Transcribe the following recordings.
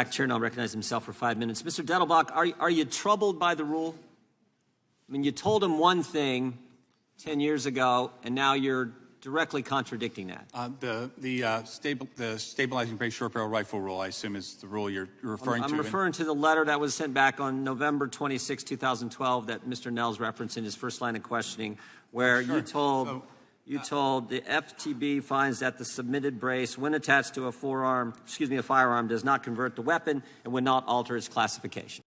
Chair, and I'll recognize himself for 5 minutes. Mr. Dettelbach, are you troubled by the rule? I mean, you told him one thing 10 years ago, and now you're directly contradicting that. The stabilizing brace short barrel rifle rule, I assume, is the rule you're referring to. I'm referring to the letter that was sent back on November 26, 2012, that Mr. Nell's referenced in his first line of questioning, where you told the FTB finds that the submitted brace, when attached to a firearm, does not convert the weapon and would not alter its classification.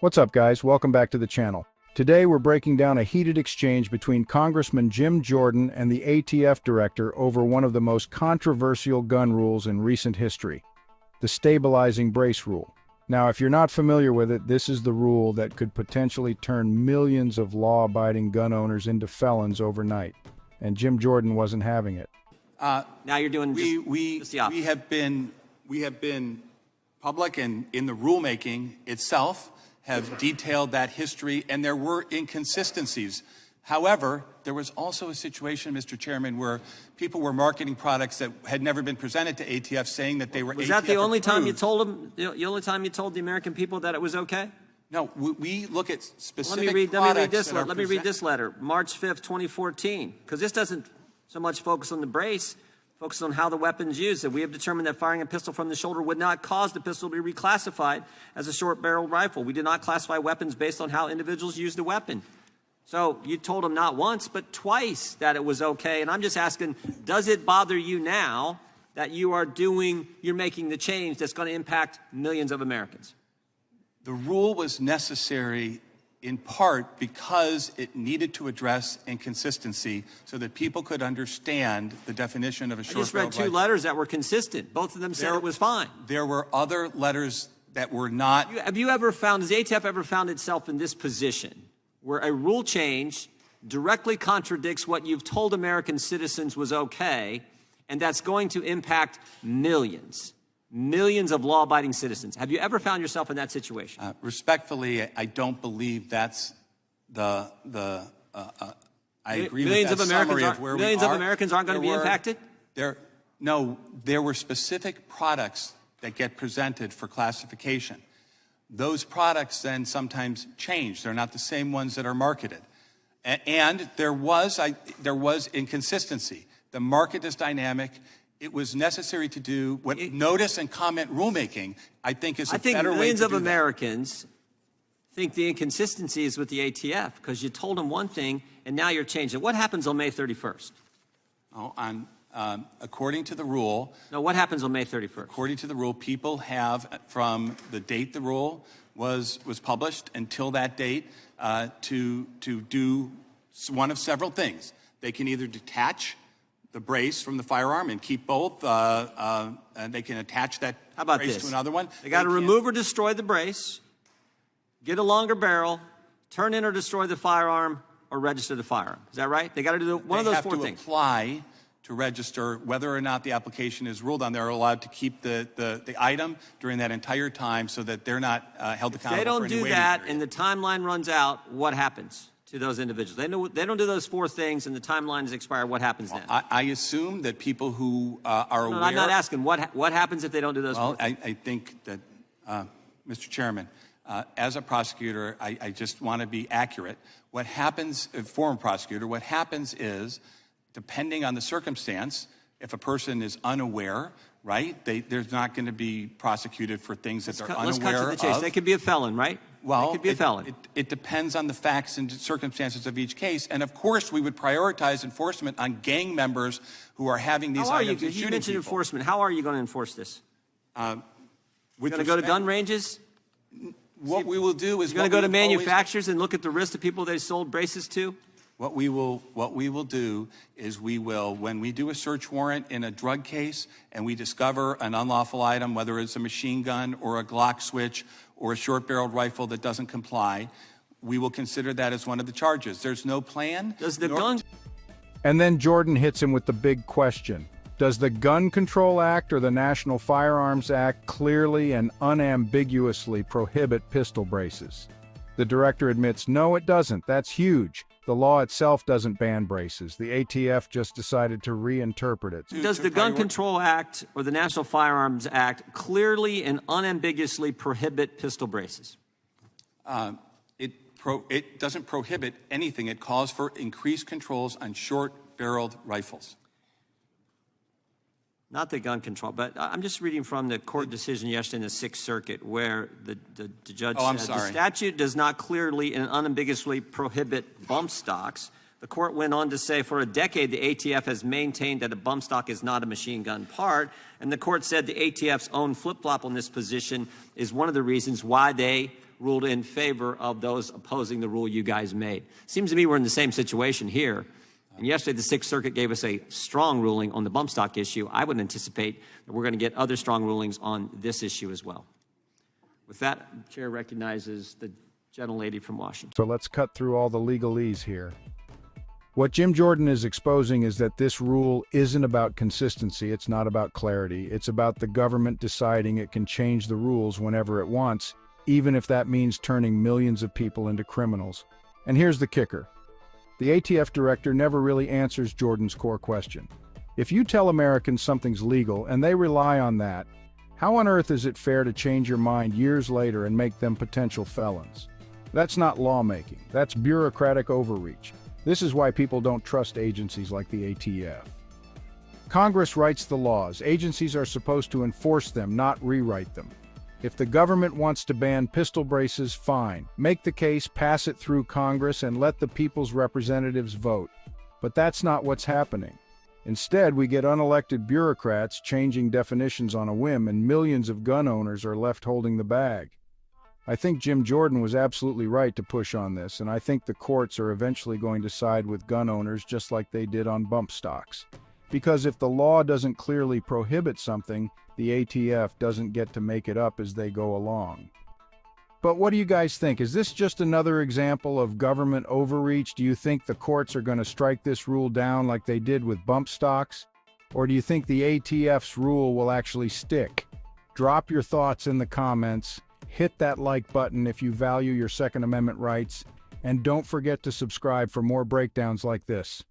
What's up, guys? Welcome back to the channel. Today, we're breaking down a heated exchange between Congressman Jim Jordan and the ATF director over one of the most controversial gun rules in recent history, the stabilizing brace rule. Now, if you're not familiar with it, this is the rule that could potentially turn millions of law-abiding gun owners into felons overnight. And Jim Jordan wasn't having it. Now you're doing just the opposite. We have been public and in the rulemaking itself have detailed that history, and there were inconsistencies. However, there was also a situation, Mr. Chairman, where people were marketing products that had never been presented to ATF, saying that they were ATF approved. Was that the only time you told them? The only time you told the American people that it was okay? No, we look at specific Let me read products. this letter, March 5th, 2014, because this doesn't so much focus on the brace, focus on how the weapon's used. That we have determined that firing a pistol from the shoulder would not cause the pistol to be reclassified as a short-barreled rifle. We did not classify weapons based on how individuals use the weapon. So you told them not once, but twice that it was okay. And I'm just asking, does it bother you now that you're making the change that's going to impact millions of Americans? The rule was necessary in part because it needed to address inconsistency so that people could understand the definition of a short-barreled rifle. I just read two letters that were consistent. Both of them said it was fine. There were other letters that were not. Has the ATF ever found itself in this position where a rule change directly contradicts what you've told American citizens was okay, and that's going to impact millions of law-abiding citizens? Have you ever found yourself in that situation? Respectfully, I don't believe that's I agree millions with that summary of where we are. Millions of Americans aren't going to be impacted? There were specific products that get presented for classification. Those products then sometimes change. They're not the same ones that are marketed. And there was inconsistency. The market is dynamic. It was necessary to do what notice and comment rulemaking, I think, is a better way to do that. I think millions of Americans think the inconsistency is with the ATF because you told them one thing and now you're changing it. What happens on May 31st? According to the rule. No, what happens on May 31st? According to the rule, people have, from the date the rule was published until that date, to do one of several things. They can either detach the brace from the firearm and keep both, and they can attach that brace to another one. They got to remove or destroy the brace, get a longer barrel, turn in or destroy the firearm, or register the firearm. Is that right? They got to do one of those four things. They have to apply to register. Whether or not the application is ruled on, they're allowed to keep the item during that entire time so that they're not held accountable. If they don't for any do that period. and the timeline runs out, what happens to those individuals? They don't do those four things and the timeline is expired. What happens then? I assume that people who are aware. No, I'm not asking. What happens if they don't do those four things? I think that, Mr. Chairman, as a prosecutor, I just want to be accurate. What happens, former prosecutor, what happens is, depending on the circumstance, if a person is unaware, right, they're not going to be prosecuted for things that they're unaware of. Let's cut to the chase. They could be a felon, right? Well, they could be a felon. It depends on the facts and circumstances of each case. And, of course, we would prioritize enforcement on gang members who are having these items and shooting people. You mentioned enforcement. How are you going to enforce this? You're going to go to gun ranges? What we will do is... You're going to go to manufacturers and look at the risk of people they sold braces to? What we will do is when we do a search warrant in a drug case and we discover an unlawful item, whether it's a machine gun or a Glock switch or a short-barreled rifle that doesn't comply, we will consider that as one of the charges. There's no plan. Does the gun... And then Jordan hits him with the big question. Does the Gun Control Act or the National Firearms Act clearly and unambiguously prohibit pistol braces? The director admits, no, it doesn't. That's huge. The law itself doesn't ban braces. The ATF just decided to reinterpret it. Does the Gun Control Act or the National Firearms Act clearly and unambiguously prohibit pistol braces? It doesn't prohibit anything. It calls for increased controls on short-barreled rifles. Not the gun control, but I'm just reading from the court decision yesterday in the Sixth Circuit where the judge said the statute does not clearly and unambiguously prohibit bump stocks. The court went on to say for a decade the ATF has maintained that a bump stock is not a machine gun part, and the court said the ATF's own flip-flop on this position is one of the reasons why they ruled in favor of those opposing the rule you guys made. Seems to me we're in the same situation here. And yesterday, the Sixth Circuit gave us a strong ruling on the bump stock issue. I would anticipate that we're going to get other strong rulings on this issue as well. With that, the Chair recognizes the gentlelady from Washington. So let's cut through all the legalese here. What Jim Jordan is exposing is that this rule isn't about consistency. It's not about clarity. It's about the government deciding it can change the rules whenever it wants, even if that means turning millions of people into criminals. And here's the kicker. The ATF director never really answers Jordan's core question. If you tell Americans something's legal and they rely on that, how on earth is it fair to change your mind years later and make them potential felons? That's not lawmaking. That's bureaucratic overreach. This is why people don't trust agencies like the ATF. Congress writes the laws. Agencies are supposed to enforce them, not rewrite them. If the government wants to ban pistol braces, fine. Make the case, pass it through Congress, and let the people's representatives vote. But that's not what's happening. Instead, we get unelected bureaucrats changing definitions on a whim, and millions of gun owners are left holding the bag. I think Jim Jordan was absolutely right to push on this, and I think the courts are eventually going to side with gun owners just like they did on bump stocks. Because if the law doesn't clearly prohibit something, the ATF doesn't get to make it up as they go along. But what do you guys think? Is this just another example of government overreach? Do you think the courts are going to strike this rule down like they did with bump stocks? Or do you think the ATF's rule will actually stick? Drop your thoughts in the comments, hit that like button if you value your Second Amendment rights, and don't forget to subscribe for more breakdowns like this.